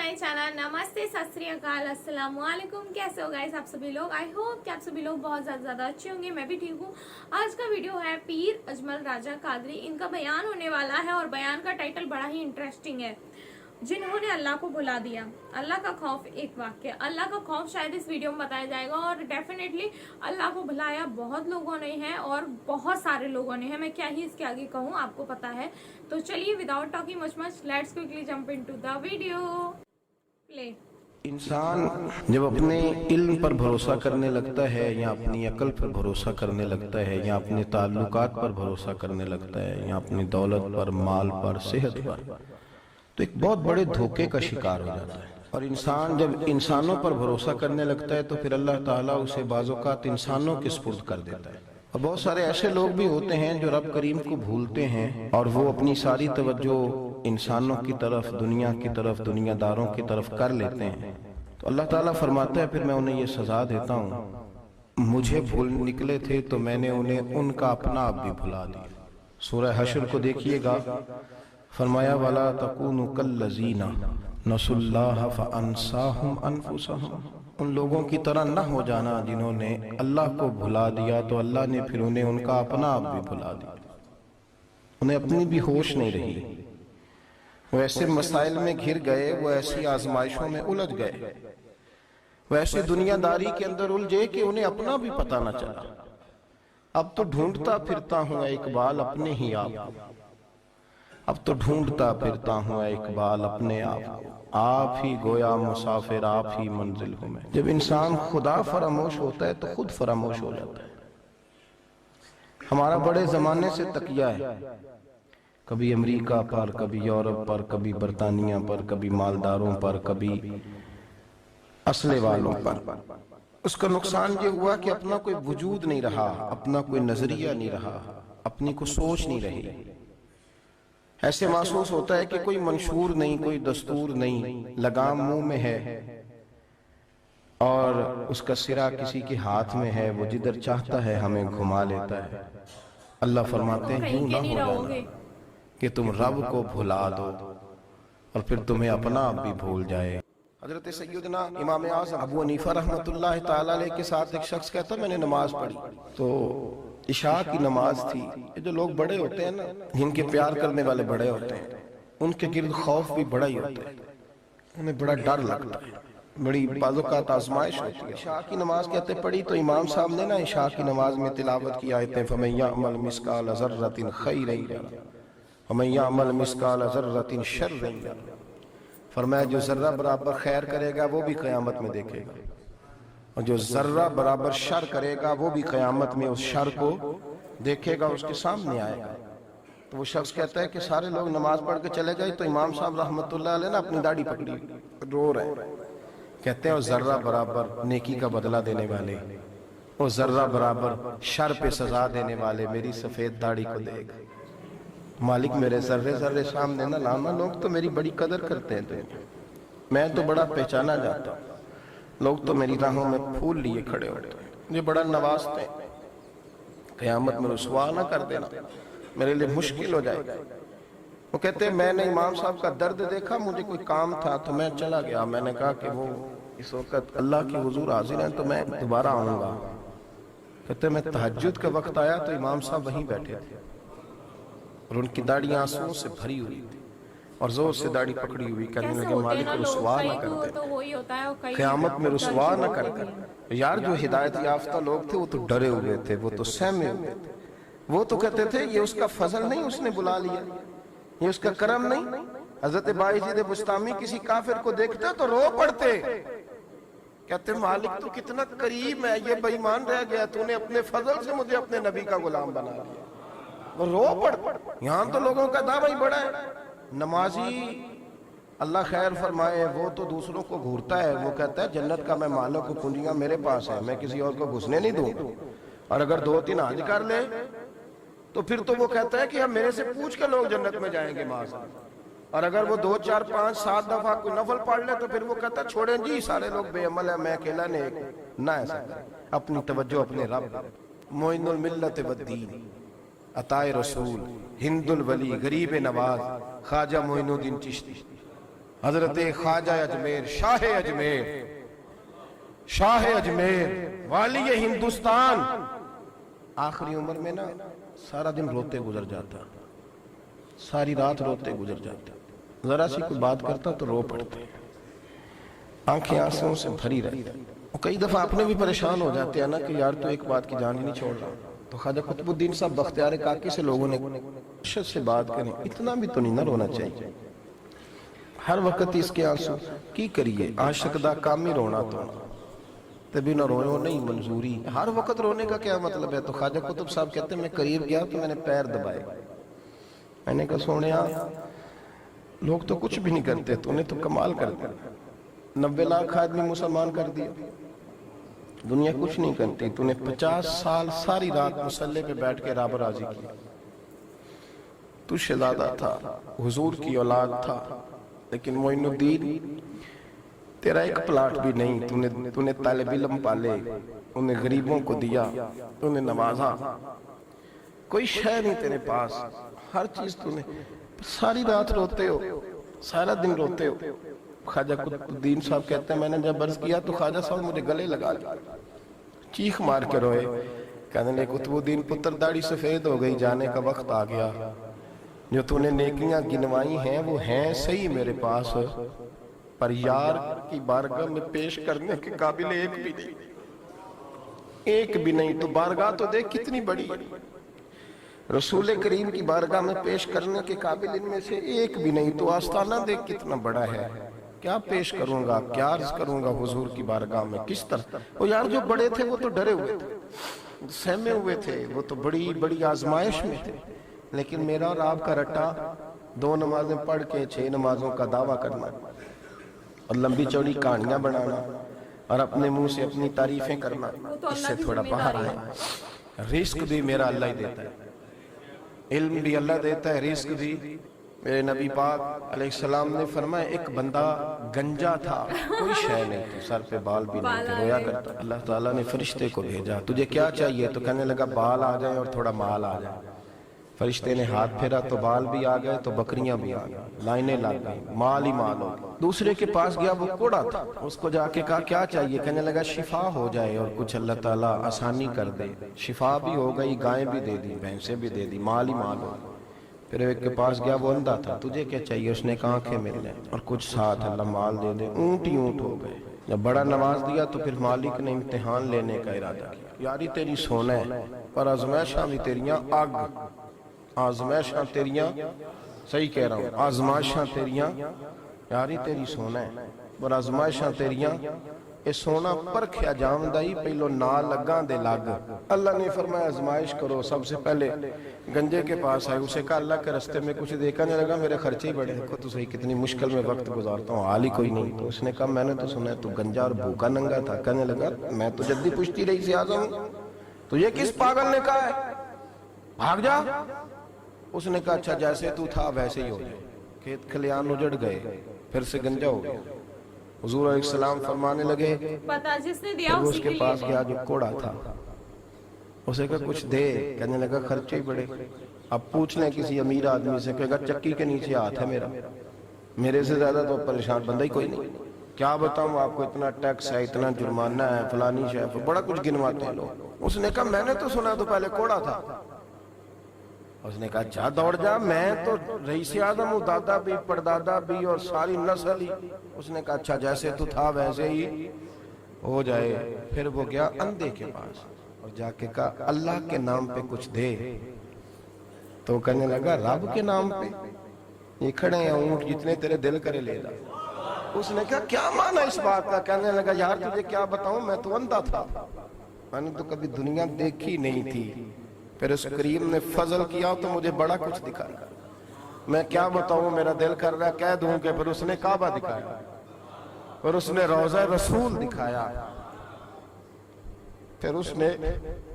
My channel. नमस्ते, सत श्री अकाल, अस्सलाम वालेकुम। कैसे हो गाइस आप सभी लोग? आई होप कि आप सभी लोग बहुत ज़्यादा अच्छे होंगे। मैं भी ठीक हूँ। आज का वीडियो है पीर अजमल राजा कादरी, इनका बयान होने वाला है और बयान का टाइटल बड़ा ही इंटरेस्टिंग है। जिन्होंने अल्लाह को भुला दिया, अल्लाह का खौफ। एक वाक्य अल्लाह का खौफ शायद इस वीडियो में बताया जाएगा। और डेफिनेटली अल्लाह को भुलाया बहुत लोगों ने है और बहुत सारे लोगों ने है। मैं क्या ही इसके आगे कहूँ, आपको पता है। तो चलिए without talking much let's quickly jump into the video. Play. इंसान जब अपने इल्म पर भरोसा करने लगता है या अपनी अकल पर भरोसा करने लगता है या अपने ताल्लुकात पर भरोसा करने लगता है या अपनी दौलत पर, माल पर, सेहत पर, तो एक बहुत बड़े धोखे का शिकार हो जाता है। और इंसान जब इंसानों पर भरोसा करने लगता है तो फिर अल्लाह ताला उसे बाज़ौक़ात इंसानों के सुपुर्द कर देता है। और बहुत सारे ऐसे लोग भी होते हैं जो रब करीम को भूलते हैं और वो अपनी सारी तवज्जो इंसानों की तरफ, दुनिया की तरफ, दुनियादारों की तरफ कर लेते हैं। तो अल्लाह ताला फरमाता है फिर मैं उन्हें ये सजा देता हूँ, मुझे भूल निकले थे तो मैंने उन्हें उनका अपना आप भी भुला दिया। सूरह हश्र को देखिएगा, फरमाया वाला तकूनु कल्लज़ीना नसुल्लाह फअन्साहुम अनफुसहुम। उन लोगों की तरह न हो जाना जिन्होंने अल्लाह को भुला दिया तो अल्लाह ने फिर उन्हें उनका अपना आप भी भुला दिया। उन्हें अपनी भी होश नहीं रही। वो ऐसे मसाइल में घिर गए, वो ऐसी आजमाइशों में उलझ गए, वो ऐसे दुनियादारी के अंदर उलझे कि उन्हें अपना भी पता न चला। अब तो ढूंढता फिरता हूँ इकबाल अपने ही आप को, अब तो ढूंढता फिरता हूँ इकबाल अपने आप को, आप ही गोया मुसाफिर, आप ही मंजिल हूँ मैं। जब इंसान खुदा फरामोश होता है तो खुद फरामोश हो जाता है। हमारा बड़े जमाने से तकिया है, कभी अमेरिका पर, कभी यूरोप पर, कभी बरतानिया पर, कभी मालदारों पर, कभी असले वालों पर। उसका नुकसान ये हुआ कि अपना कोई वजूद नहीं रहा, अपना कोई नजरिया नहीं रहा, अपनी कोई सोच नहीं रही। ऐसे महसूस होता है कि कोई मंशूर नहीं, कोई दस्तूर नहीं, लगाम मुंह में है और उसका सिरा किसी के हाथ में है, वो जिधर चाहता है हमें घुमा लेता है। अल्लाह फरमाते हैं यूं ना हो जाना कि तुम रब को भुला दो और फिर तुम्हें अपना आप भी भूल जाए। हजरत सैयदना इमाम आज़म अबू हनीफा रहमतुल्लाह ताला अलैह के साथ एक शख्स कहता मैंने नमाज पढ़ी, तो इशा की नमाज थी। ये जो लोग बड़े होते हैं ना, जिनके प्यार करने वाले बड़े होते हैं, उनके गिर्द खौफ भी बड़ा ही होता है, उन्हें बड़ा डर लगता है, बड़ी बाज़ौक़ात आज़माइश होती है। इशा की नमाज कहते पढ़ी तो इमाम साहब ने ना इशा की नमाज में तिलावत की आयतें फमन यअमल मिस्काल ज़र्रतिन खैरन यरा वमन यअमल मिस्काल ज़र्रतिन शर्रन यरा। फरमाया जो जर्रा बराबर खैर करेगा वो भी क़यामत में देखेगा और जो जर्रा बराबर शर करेगा वो भी क़यामत में उस शर को देखेगा, उसके सामने आएगा। तो वो शख्स कहता है कि सारे लोग नमाज पढ़ के चले गए तो इमाम साहब रहमतुल्लाह अलैह ने अपनी दाढ़ी पकड़ी, रो रहे हैं। कहते हैं वो जर्रा बराबर नेकी का बदला देने वाले, वो जर्रा बराबर शर पे सजा देने वाले मेरी सफेद दाढ़ी को देख। मालिक मेरे जर्रे जर्रे सामने ना लाना, लोग तो मेरी बड़ी कदर करते हैं, तो मैं तो बड़ा पहचाना जाता हूँ, लोग तो मेरी राहों में फूल लिए खड़े होते हैं, मुझे बड़ा नवाजते हैं। क़यामत में रुसवा ना कर देना, मेरे लिए मुश्किल हो जाएगा। वो कहते हैं मैंने इमाम साहब का दर्द देखा, मुझे कोई काम था तो मैं चला गया। मैंने कहा कि वो इस वक्त अल्लाह की हुजूर हाजिर हैं तो मैं दोबारा आऊँगा। कहते मैं तहज्जुद का वक्त आया तो इमाम साहब वहीं बैठे थे और उनकी दाढ़ी आंसुओं से भरी हुई थी और जोर से दाढ़ी पकड़ी हुई, कहने लगे मालिक रुसवा न कर दे, क़यामत में रुसवा न कर दे। यार जो हिदायत याफ्ता लोग थे वो तो डरे हुए थे, वो तो सहमे हुए थे। वो तो कहते थे ये उसका फजल नहीं, उसने बुला लिया, ये उसका करम नहीं। हजरत बायजीद बुस्तामी किसी काफिर को देखते तो रो पड़ते, कहते मालिक तो कितना करीब है, ये बेईमान रह गया, तूने अपने फजल से मुझे अपने नबी का गुलाम बना लिया। वो रो पड़। यहाँ तो लोगों का दावा ही बड़ा है। नमाजी अल्लाह खैर फरमाए, वो तो दूसरों को घूरता है, वो कहता है जन्नत का मैं मालिक हूँ, कुंजियां मेरे पास है, मैं किसी और को घुसने नहीं दूँ। और अगर 2-3 हज कर ले तो फिर तो वो कहता है कि हम मेरे से पूछ के लोग जन्नत में जाएंगे माज़। और अगर वो 2, 4, 5, 7 दफा कोई नफल पढ़ ले तो फिर वो कहता है छोड़ें जी सारे लोग बेअमल है, मैं अकेला नेक ना। ऐसा अपनी तवज्जो अपने रब, मोइनुल मिल्लत वद्दीन, अताए रसूल, हिंदुल वली, गरीब नवाज, ख्वाजा मोइनुद्दीन चिश्ती, حضرت خواجہ اجمیر، شاہ اجمیر، والی ہندوستان، آخری عمر میں نا سارا دن روتے گزر جاتا، ساری رات روتے گزر جاتا، ذرا سی کوئی بات کرتا تو رو پڑتے، آنکھیں آنسوں سے بھری رہتی۔ کئی دفعہ اپنے بھی پریشان ہو جاتے ہیں نا کہ یار تو ایک بات کی جان ہی نہیں چھوڑ رہا، تو خواجہ قطب الدین صاحب بختیار کاکی سے لوگوں نے شد سے بات کریں، اتنا بھی تو نہیں نہ رونا چاہیے، ہر وقت اس کے آنسو کی کریے، عاشق دا کام ہی رونا تو تبھی نہ روئے نہیں منظوری، ہر وقت رونے کا کیا مطلب ہے؟ تو خواجہ قطب صاحب کہتے ہیں میں قریب گیا تو میں نے پیر دبائے، میں نے کہا سونیا لوگ تو کچھ بھی نہیں کرتے، تو نے تو کمال کر دیا، 90 لاکھ آدمی مسلمان کر دیا، دنیا کچھ نہیں کرتی، تو نے 50 سال ساری رات مسلح پہ بیٹھ کے رب راضی کیا، تو شہزادہ تھا، حضور کی اولاد تھا، لیکن معین الدین تیرا ایک پلاٹ بھی نہیں، تو نے طالب علم پالے، انہیں غریبوں کو دیا، تو نے نوازا، کوئی شے نہیں تیرے پاس، ہر چیز تو نے، ساری رات روتے ہو، سارا دن روتے ہو۔ خواجہ قطب الدین صاحب کہتے ہیں میں نے جب عرض کیا تو خواجہ صاحب مجھے گلے لگا لیا، چیخ مار کے روئے، کہنے لے قطب الدین پتر داڑھی سفید ہو گئی، جانے کا وقت آ گیا، جو تو نے نیکیاں گنوائی ہیں وہ ہیں صحیح میرے پاس، پر یار کی بارگاہ میں پیش کرنے کے قابل ایک بھی نہیں، تو بارگاہ تو دیکھ کتنی بڑی، رسول کریم کی بارگاہ میں پیش کرنے کے قابل ان میں سے ایک بھی نہیں، تو آستانہ دیکھ کتنا بڑا ہے، کیا پیش کروں گا، کیا عرض کروں گا حضور کی بارگاہ میں، کس طرح؟ وہ یار جو بڑے تھے وہ تو ڈرے ہوئے تھے، سہمے ہوئے تھے، وہ تو بڑی بڑی آزمائش میں تھے، لیکن میرا اور آپ کا رٹا 2 نمازیں پڑھ کے 6 نمازوں کا دعویٰ کرنا اور لمبی چوڑی کہانیاں بنانا اور اپنے منہ سے اپنی تعریفیں کرنا، اس سے تھوڑا باہر آئے۔ رزق بھی میرا اللہ ہی دیتا ہے، علم بھی اللہ دیتا ہے، رزق بھی۔ میرے نبی پاک علیہ السلام نے فرمایا ایک بندہ گنجا تھا، کوئی شے نہیں تھی، سر پہ بال بھی نہیں تھے، رویا کرتا، اللہ تعالیٰ نے فرشتے کو بھیجا، تجھے کیا چاہیے؟ تو کہنے لگا بال آ جائیں اور تھوڑا مال آ جائے، فرشتے نے ہاتھ پھیرا تو بال بھی آ گئے تو بکریاں بھی آ گئیں، لائنیں لگ گئیں، مال ہی مال ہو گئے۔ دوسرے کے پاس گیا، وہ کوڑا تھا، اس کو جا کے کہا کیا چاہیے؟ کہنے لگا شفا ہو جائے اور کچھ اللہ تعالیٰ آسانی کر دے، شفا بھی ہو گئی، گائیں بھی دے دی، بھینسیں بھی دے دی، مال ہی مال ہو گئے۔ پھر ایک کے پاس گیا، وہ اندھا تھا، تجھے کیا چاہیے؟ اس نے کہا آنکھیں مل لیں اور کچھ ساتھ، اللہ مال دے دے، اونٹ ہی اونٹ ہو گئے۔ جب بڑا نواز دیا تو پھر مالک نے امتحان لینے کا ارادہ کیا، یاری تیری سونا ہے پر آزمائشاں بھی تیریاں آگ، آزمائشاں تیریاں، صحیح کہہ رہا ہوں، آزمائشاں تیریاں، یاری تیری سونا ہے پر آزمائشاں تیریاں، اے سونا پرکھیا جامدائی پہلو نال لگاں دے لگ۔ اللہ نے فرمایا آزمائش کرو، سب سے پہلے گنجے کے پاس آئے، اسے کہا اللہ کے رستے میں کچھ دیکھا نہیں لگا، میرے خرچے ہی بڑے ہیں، تو صحیح کتنی مشکل میں وقت گزارتا ہوں، حال ہی کوئی نہیں۔ تو اس نے کہا میں نے تو سنا ہے تو گنجا اور بھوکا ننگا تھا، کہنے لگا میں تو جدی پشتی رئیس اعظم ہوں، تو یہ کس پاگل نے کہا ہے بھاگ جا؟ اس نے کہا اچھا جیسے تو تھا ویسے ہی ہو جائے، کھیت کھلیان اجڑ گئے، پھر سے گنجا ہو گیا۔ حضور علیہ السلام فرمانے لگے، پتہ جس نے دیا پھر وہ اسی اس کے کے پاس لیے گیا جو کوڑا تھا، اسے کہا کچھ دے، کہنے لگا خرچے ہی بڑے۔ اب پوچھ لیں کسی امیر آدمی سے، کہے گا چکی کے نیچے ہاتھ ہے میرا، میرے سے زیادہ تو پریشان بندہ ہی کوئی نہیں، کیا بتاؤں آپ کو، اتنا ٹیکس ہے، اتنا جرمانہ ہے، فلانی شے، بڑا کچھ گنواتے ہیں لوگ۔ اس نے کہا میں نے تو سنا تو پہلے کوڑا تھا۔ اس نے کہا جا دوڑ جا، میں تو رئیس اعظم ہوں، دادا بھی پردادا بھی اور ساری نسل ہی۔ اس نے کہا اچھا جیسے تو تھا ویسے ہی ہو جائے۔ پھر وہ گیا اندھے کے پاس اور جا کے کہا اللہ کے نام پہ کچھ دے، تو کہنے لگا رب کے نام پہ؟ یہ کھڑے ہیں اونٹ، جتنے تیرے دل کرے لے جا۔ اس نے کہا کیا معنی اس بات کا؟ کہنے لگا یار تجھے کیا بتاؤں، میں تو اندھا تھا، میں نے تو کبھی دنیا دیکھی نہیں تھی، پھر اس کریم نے فضل کیا تو مجھے بڑا کچھ دکھایا، میں کیا بتاؤں، میرا دل کر رہا ہے کہہ دوں کہ پھر اس نے کعبہ دکھایا، پھر اس نے روضہ رسول دکھایا، پھر اس نے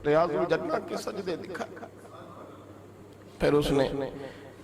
ریاض الجنہ کے سجدے دکھایا، پھر اس نے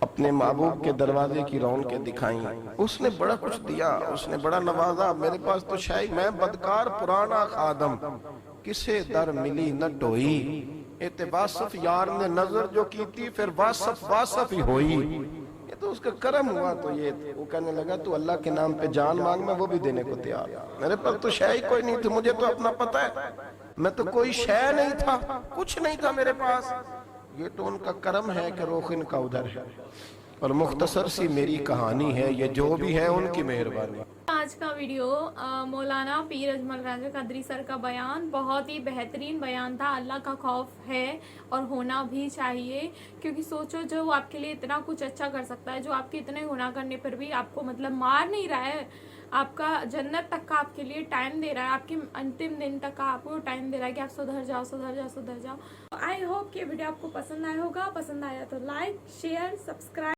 اپنے محبوب کے دروازے کی رونقیں دکھائیں، اس نے بڑا کچھ دیا، اس نے بڑا نوازا۔ میرے پاس تو شاید میں بدکار پرانا خادم، کسے در ملی نہ ٹوئی، اے تے واصف یار نے نظر جو کی تھی، پھر واصف ہی ہوئی۔ یہ تو तो उसका कर्म हुआ तो ये वो कहने लगा तू अल्लाह के नाम पे जान मांग, मैं वो भी देने को तैयार। मेरे पास तो शय ही कोई नहीं थी, मुझे तो अपना पता है, मैं तो कोई शय नहीं था, कुछ नहीं था मेरे पास। ये तो उनका कर्म है कि रुख इनका उधर है। और मुख्तसर सी मेरी कहानी है, ये जो भी है उनकी मेहरबानी। आज का वीडियो मौलाना पीर अजमल राजा कादरी सर का बयान बहुत ही बेहतरीन बयान था। अल्लाह का खौफ है और होना भी चाहिए, क्योंकि सोचो जो आपके लिए इतना कुछ अच्छा कर सकता है, जो आपके इतने गुनाह करने पर भी आपको मतलब मार नहीं रहा है, आपका जन्नत तक का आपके लिए टाइम दे रहा है, आपके अंतिम दिन तक का आपको टाइम दे रहा है कि आप सुधर जाओ सुधर जाओ सुधर जाओ। आई होप कि वीडियो आपको पसंद आया होगा। पसंद आया तो लाइक शेयर सब्सक्राइब